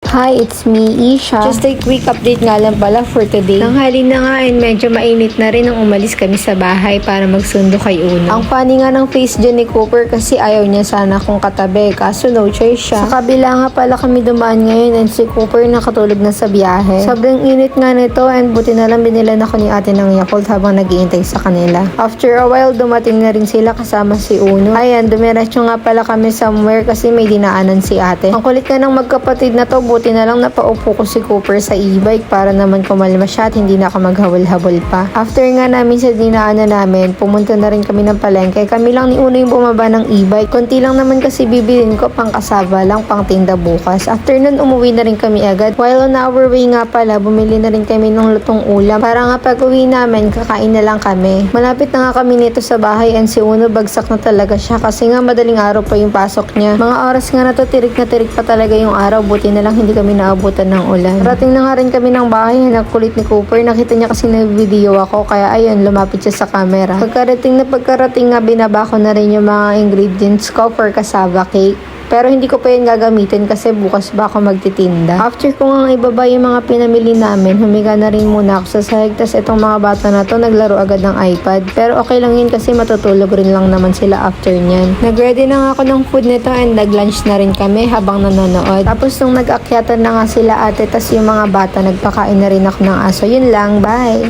Hi, it's me, Isha. Just a quick update nga lang pala for today. Tanghali na nga and medyo mainit na rin nang umalis kami sa bahay para magsundo kay Uno. Ang funny nga ng face dyan ni Cooper kasi ayaw niya sana akong katabi kaso no choice siya. Sa kabila nga pala kami dumaan ngayon and si Cooper nakatulog na sa biyahe. Sobrang init nga nito and buti na lang binilan ako ni ate ng Yakult habang nag-iintay sa kanila. After a while, dumating na rin sila kasama si Uno. Ayan, dumiretso nga pala kami somewhere kasi may dinaanan si ate. Ang kulit nga ng magkapatid na to, buti na lang napaupo ko si Cooper sa e-bike para naman kumalma siya at hindi na ako maghabol-habol pa. After nga namin sa dinaanan namin, pumunta na rin kami ng palengke. Kami lang ni Uno yung bumaba ng e-bike. Konti lang naman kasi bibilin ko pang kasaba lang, pang tinda bukas. After nun, umuwi na rin kami agad. While on our way nga pala, bumili na rin kami ng lutong ulam. Para nga pag uwi namin, kakain na lang kami. Malapit na nga kami nito sa bahay and si Uno bagsak na talaga siya kasi nga madaling araw pa yung pasok niya. Mga oras nga na to, tirik na tirik pa talaga yung araw. Buti na lang hindi kami naabutan ng ulan. Rating na nga rin kami ng bahay. Nagkulit ni Cooper. Nakita niya kasi nag-video ako. Kaya ayun, lumapit siya sa camera. Pagkarating nga binaba ko na rin yung mga ingredients ko for cassava cake. Pero hindi ko pa yun gagamitin kasi bukas ba ako magtitinda. After ko nga ibaba yung mga pinamili namin, humiga na rin muna ako sa sahig. Tas itong mga bata na to, naglaro agad ng iPad. Pero okay lang yun kasi matutulog rin lang naman sila after nyan. Nag-ready na nga ako ng food nito and nag-lunch na rin kami habang nanonood. Tapos nung nag-akyatan na nga sila ate, tas yung mga bata, nagpakain na rin ako ng aso. Yun lang, bye!